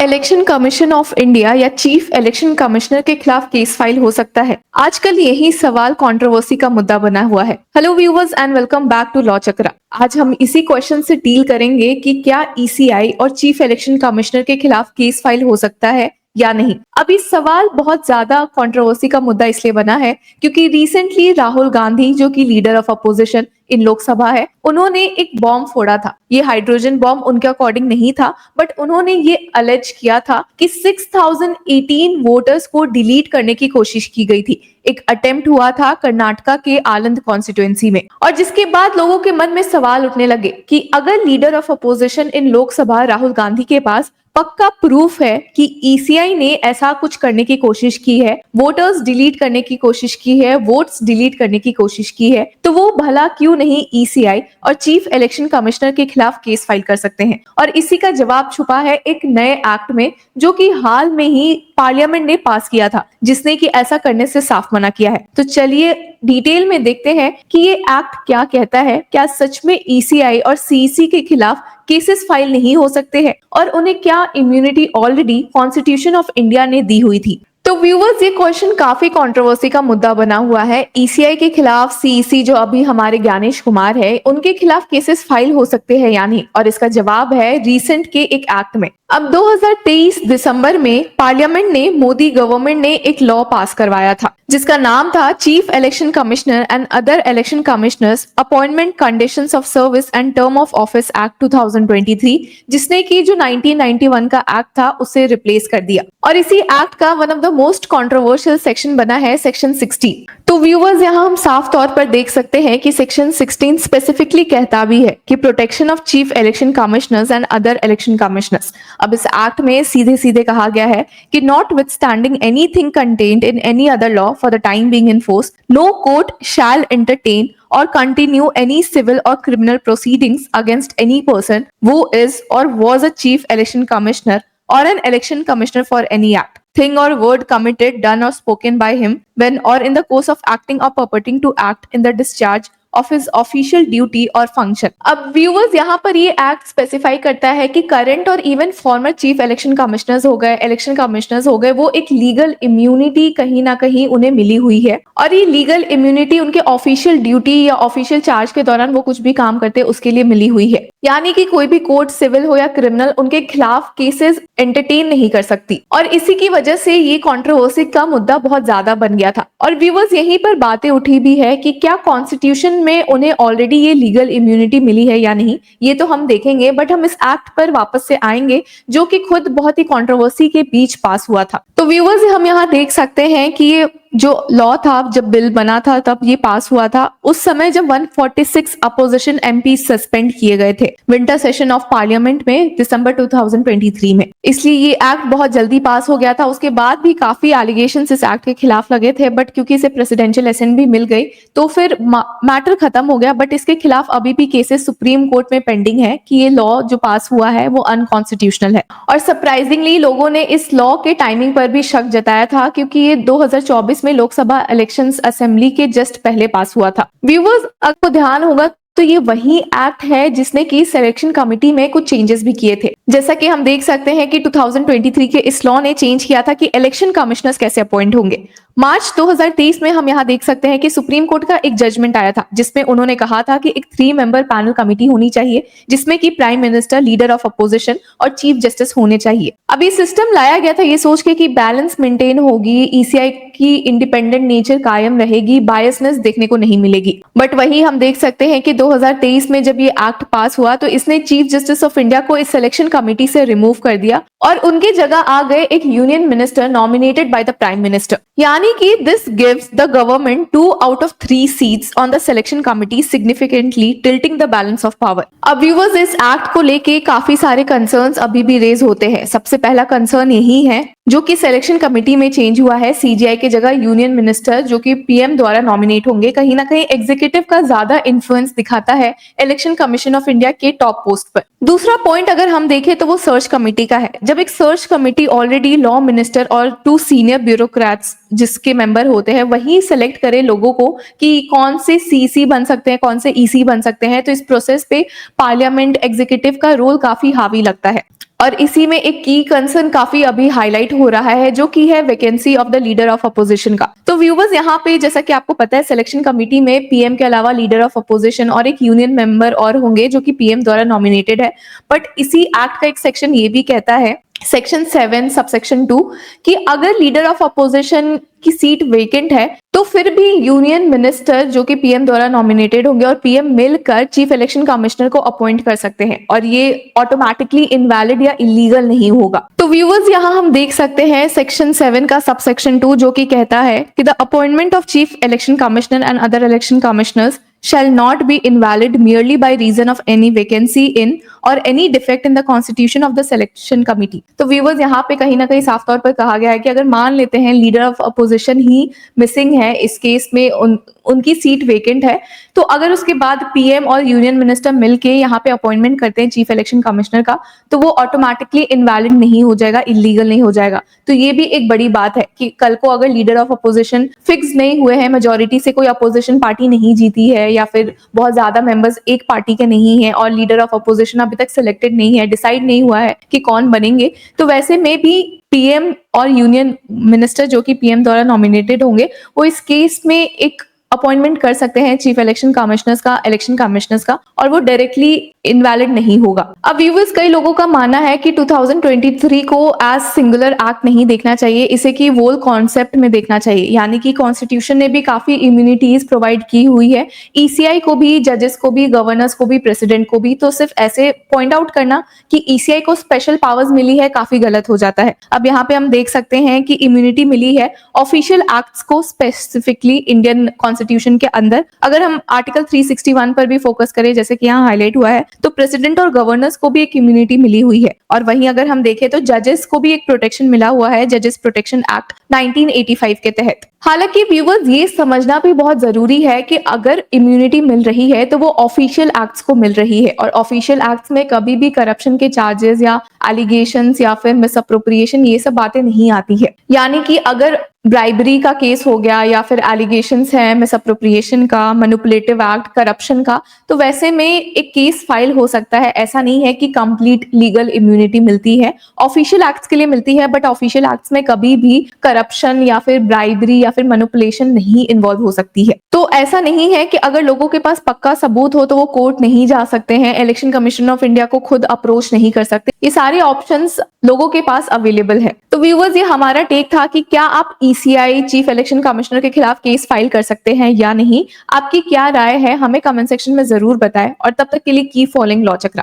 Election commission of India या chief election commissioner के खिलाफ केस फाइल हो सकता है? आजकल यही सवाल कंट्रोवर्सी का मुद्दा बना हुआ है। Hello viewers and welcome back to law Chakra. आज हम इसी क्वेश्चन से डील करेंगे कि क्या ईसीआई और चीफ इलेक्शन कमिश्नर के खिलाफ केस फाइल हो सकता है या नहीं। अब इस सवाल बहुत ज्यादा कंट्रोवर्सी का मुद्दा इसलिए बना है क्योंकि रिसेंटली राहुल गांधी जो कि leader of opposition in Lok Sabha है, उन्होंने एक बॉम्ब फोड़ा था। ये हाइड्रोजन बॉम्ब उनके अकॉर्डिंग नहीं था, बट उन्होंने ये अलेज किया था कि 6018 वोटर्स को डिलीट करने की कोशिश की गई थी। एक अटेम्प्ट हुआ था कर्नाटका के आलंद कॉन्स्टिट्यूएंसी में, और जिसके बाद लोगों के मन में सवाल उठने लगे कि अगर leader of opposition in Lok Sabha Rahul Gandhi के पास पक्का प्रूफ है कि ईसीआई ने ऐसा कुछ करने की कोशिश की है, वोटर्स डिलीट करने की कोशिश की है, वोट्स डिलीट करने की कोशिश की है, तो वो भला क्यों नहीं ईसीआई और चीफ इलेक्शन कमिश्नर के खिलाफ केस फाइल कर सकते हैं। और इसी का जवाब छुपा है एक नए एक्ट में जो कि हाल में ही पार्लियामेंट ने पास किया था, जिसने कि ऐसा करने से साफ मना किया है। तो चलिए डिटेल में देखते हैं कि ये एक्ट क्या कहता है। क्या सच में ईसीआई और सीईसी के खिलाफ केसेस फाइल नहीं हो सकते हैं, और उन्हें क्या immunity already constitution of India ने दी हुई थी। तो व्यूअर्स, ये क्वेश्चन काफी कंट्रोवर्सी का मुद्दा बना हुआ है। ईसीआई के खिलाफ सीईसी जो अभी हमारे ज्ञानेश कुमार है, उनके खिलाफ केसेस फाइल हो सकते हैं या नहीं, और इसका जवाब है रिसेंट के एक एक्ट में। अब 2023 दिसंबर में पार्लियामेंट ने, मोदी गवर्नमेंट ने एक लॉ पास करवाया था जिसका नाम था chief election commissioner and other election commissioners appointment conditions of service and term of office act 2023, जिसने की जो 1991 का एक्ट था उसे रिप्लेस कर दिया। और इसी एक्ट का one of the most controversial section बना है सेक्शन 16। तो व्यूअर्स, यहाँ हम साफ तौर पर देख सकते हैं कि सेक्शन 16 स्पेसिफिकली कहता भी है कि protection of chief election commissioners and other election commissioners. अब इस एक्ट में सीधे सीधे कहा गया है कि notwithstanding anything contained in any other law for the time being in force, no court shall entertain or continue any civil or criminal proceedings against any person who is or was a chief election commissioner or an election commissioner for any act, thing or word committed, done or spoken by him when or in the course of acting or purporting to act in the discharge of his official duty or function। अब viewers, यहाँ पर ये act specify करता है कि current और even former chief election commissioners हो गए, इलेक्शन कमिश्नर्स हो गए, वो एक लीगल इम्यूनिटी कहीं ना कहीं उन्हें मिली हुई है, और ये लीगल इम्यूनिटी उनके ऑफिशियल ड्यूटी या ऑफिशियल चार्ज के दौरान वो कुछ भी काम करते हैं उसके लिए मिली हुई है। यानी कि कोई भी कोर्ट, सिविल हो या क्रिमिनल, उनके खिलाफ केसेस एंटरटेन नहीं कर सकती। और इसी की वजह से ये कंट्रोवर्सी का मुद्दा बहुत ज्यादा बन गया था। और व्यूअर्स, यहीं पर बातें उठी भी है कि क्या कॉन्स्टिट्यूशन में उन्हें ऑलरेडी ये लीगल इम्यूनिटी मिली है या नहीं, ये तो हम देखेंगे, बट हम इस एक्ट पर वापस से आएंगे जो कि खुद बहुत ही कंट्रोवर्सी के बीच पास हुआ था। तो व्यूअर्स, हम यहाँ देख सकते हैं कि ये जो लॉ था, जब बिल बना था तब ये पास हुआ था, उस समय जब 146 अपोजिशन एमपी सस्पेंड किए गए थे विंटर सेशन ऑफ पार्लियामेंट में दिसंबर 2023 में, इसलिए ये एक्ट बहुत जल्दी पास हो गया था। उसके बाद भी काफी एलिगेशंस इस एक्ट के खिलाफ लगे थे, बट क्योंकि इसे प्रेसिडेंशियल असेंट भी मिल गई तो फिर मैटर खत्म हो गया। बट इसके खिलाफ अभी भी केसेस सुप्रीम कोर्ट में पेंडिंग है कि ये लॉ जो पास हुआ है वो अनकॉन्स्टिट्यूशनल है। और सरप्राइजिंगली लोगों ने इस लॉ के टाइमिंग पर भी शक जताया था, क्योंकि ये 2024 में लोकसभा इलेक्शंस असेंबली के जस्ट पहले पास हुआ था। व्यूअर्स, आपको ध्यान होगा तो ये वही एक्ट है जिसने की सिलेक्शन कमेटी में कुछ चेंजेस भी किए थे। जैसा कि हम देख सकते हैं कि 2023 के इस लॉ ने चेंज किया था कि इलेक्शन कमिश्नर्स कैसे अपॉइंट होंगे। मार्च 2023 में हम यहाँ देख सकते हैं कि सुप्रीम कोर्ट का एक जजमेंट आया था जिसमें उन्होंने कहा था कि एक 3 मेंबर पैनल कमेटी होनी चाहिए जिसमें कि prime minister, leader of opposition और चीफ जस्टिस होने चाहिए। अब ये सिस्टम लाया गया था ये सोच के कि बैलेंस मेंटेन होगी, ईसीआई की इंडिपेंडेंट नेचर कायम रहेगी, बायसनेस देखने को नहीं मिलेगी। बट वही हम देख सकते हैं कि 2023 में जब ये एक्ट पास हुआ तो इसने चीफ जस्टिस ऑफ इंडिया को इस सिलेक्शन कमेटी से रिमूव कर दिया और उनके जगह आ गए एक union minister nominated by the prime minister. यानी कि this gives the government 2 out of 3 seats on the selection committee, significantly tilting the balance of power. अब व्यूअर्स, इस एक्ट को लेके काफी सारे कंसर्न्स अभी भी रेज होते हैं। सबसे पहला कंसर्न यही है जो कि सिलेक्शन कमेटी में चेंज हुआ है, सीजीआई के जगह यूनियन मिनिस्टर जो कि पीएम द्वारा नॉमिनेट होंगे, कहीं ना कहीं एग्जीक्यूटिव का ज्यादा इन्फ्लुएंस दिखाता है इलेक्शन कमीशन ऑफ इंडिया के टॉप पोस्ट पर। दूसरा पॉइंट अगर हम देखें तो वो सर्च कमेटी का है। जब एक search committee already law minister और 2 सीनियर ब्यूरोक्रेट्स जिसके मेंबर होते हैं वही सेलेक्ट करे लोगों को कि कौन से सीसी बन सकते हैं, कौन से ईसी बन सकते हैं। तो इस प्रोसेस पे पार्लियामेंट एग्जीक्यूटिव का रोल काफी हावी लगता है। और इसी में एक की कंसर्न काफी अभी हाईलाइट हो रहा है, जो कि है vacancy of the leader of opposition का। तो व्यूवर्स, यहाँ पे जैसा कि आपको पता है, सिलेक्शन कमेटी में पीएम के अलावा लीडर ऑफ अपोजिशन और एक यूनियन मेंबर और होंगे जो कि पीएम द्वारा नॉमिनेटेड है। बट इसी एक्ट का एक सेक्शन ये भी कहता है, सेक्शन 7 सबसेक्शन 2, कि अगर लीडर ऑफ अपोजिशन की सीट वेकेंट है तो फिर भी यूनियन मिनिस्टर जो कि पीएम द्वारा नॉमिनेटेड होंगे और पीएम मिलकर चीफ इलेक्शन कमिश्नर को अपॉइंट कर सकते हैं, और ये ऑटोमेटिकली इनवैलिड या इलीगल नहीं होगा। तो व्यूअर्स, यहाँ हम देख सकते हैं सेक्शन 7 का सबसेक्शन 2, जो कि कहता है कि the appointment of chief election commissioner and other election commissioners shall not be invalid merely by reason of any vacancy in or any defect in the constitution of the selection committee। तो viewers, यहाँ पे कहीं ना कहीं साफ तौर पर कहा गया है कि अगर मान लेते हैं leader of opposition he missing है, इस केस में उनकी सीट वेकेंट है, तो अगर उसके बाद पीएम और यूनियन मिनिस्टर मिलके यहाँ पे अपॉइंटमेंट करते हैं चीफ इलेक्शन कमिश्नर का, तो वो ऑटोमेटिकली इनवैलिड नहीं हो जाएगा, इलीगल नहीं हो जाएगा। तो ये भी एक बड़ी बात है कि कल को अगर लीडर ऑफ अपोजिशन फिक्स नहीं हुए हैं, मेजोरिटी से कोई अपोजिशन पार्टी नहीं जीती है, या फिर बहुत ज्यादा मेंबर्स एक पार्टी के नहीं है और लीडर ऑफ अपोजिशन अभी तक सिलेक्टेड नहीं है, डिसाइड नहीं हुआ है कि कौन बनेंगे, तो वैसे में भी पीएम और यूनियन मिनिस्टर जो कि पीएम द्वारा नॉमिनेटेड होंगे, वो इस केस में एक अपॉइंटमेंट कर सकते हैं चीफ इलेक्शन कमिश्नर्स का, इलेक्शन कमिश्नर्स का, और वो डायरेक्टली इनवैलिड नहीं होगा। अब व्यूअर्स, कई लोगों का मानना है कि 2023 को एज सिंगुलर एक्ट नहीं देखना चाहिए, इसे की वोल कॉन्सेप्ट में देखना चाहिए, यानी कि कॉन्स्टिट्यूशन ने भी काफी इम्यूनिटीज प्रोवाइड की हुई है, ईसीआई को भी, जजेस को भी, गवर्नर्स को भी, प्रेसिडेंट को भी। तो सिर्फ ऐसे पॉइंट आउट करना कि ईसीआई को स्पेशल पावर्स मिली है, काफी गलत हो जाता है। अब यहाँ पे हम देख सकते हैं कि इम्यूनिटी मिली है ऑफिशियल एक्ट्स को, स्पेसिफिकली इंडियन कॉन्स्टिट्यूशन के अंदर। अगर हम आर्टिकल 361 पर भी फोकस करें, जैसे कि यहाँ हाईलाइट हुआ है, तो प्रेसिडेंट और गवर्नर्स को भी एक इम्यूनिटी मिली हुई है। और वहीं अगर हम देखें तो जजेस को भी एक प्रोटेक्शन मिला हुआ है, जजेस प्रोटेक्शन एक्ट 1985 के तहत। हालांकि व्यूवर्स, ये समझना भी बहुत जरूरी है कि अगर इम्यूनिटी मिल रही है तो वो ऑफिशियल एक्ट्स को मिल रही है, और ऑफिशियल एक्ट्स में कभी भी करप्शन के चार्जेस या एलिगेशंस या फिर मिसअप्रोप्रिएशन, ये सब बातें नहीं आती है। यानी कि अगर ब्राइबरी का केस हो गया या फिर एलिगेशंस है मिसअप्रोप्रिएशन का, मैनिपुलेटिव एक्ट, करप्शन का, तो वैसे में एक केस फाइल हो सकता है। ऐसा नहीं है कि कंप्लीट लीगल इम्यूनिटी मिलती है, ऑफिशियल एक्ट्स के लिए मिलती है, बट ऑफिशियल एक्ट्स में कभी भी करप्शन या फिर ब्राइबरी या फिर मैनिपुलेशन नहीं इन्वॉल्व हो सकती है। तो ऐसा नहीं है कि अगर लोगों के पास पक्का सबूत हो तो वो कोर्ट नहीं जा सकते हैं, इलेक्शन कमीशन ऑफ इंडिया को खुद अप्रोच नहीं कर सकते। ये सारे ऑप्शंस लोगों के पास अवेलेबल है। तो व्यूवर्स, ये हमारा टेक था कि क्या आप ईसीआई चीफ इलेक्शन कमिश्नर के खिलाफ केस फाइल कर सकते हैं या नहीं। आपकी क्या राय है, हमें कमेंट सेक्शन में जरूर बताएं, और तब तक के लिए कीप फॉलोइंग लॉ चक्रा।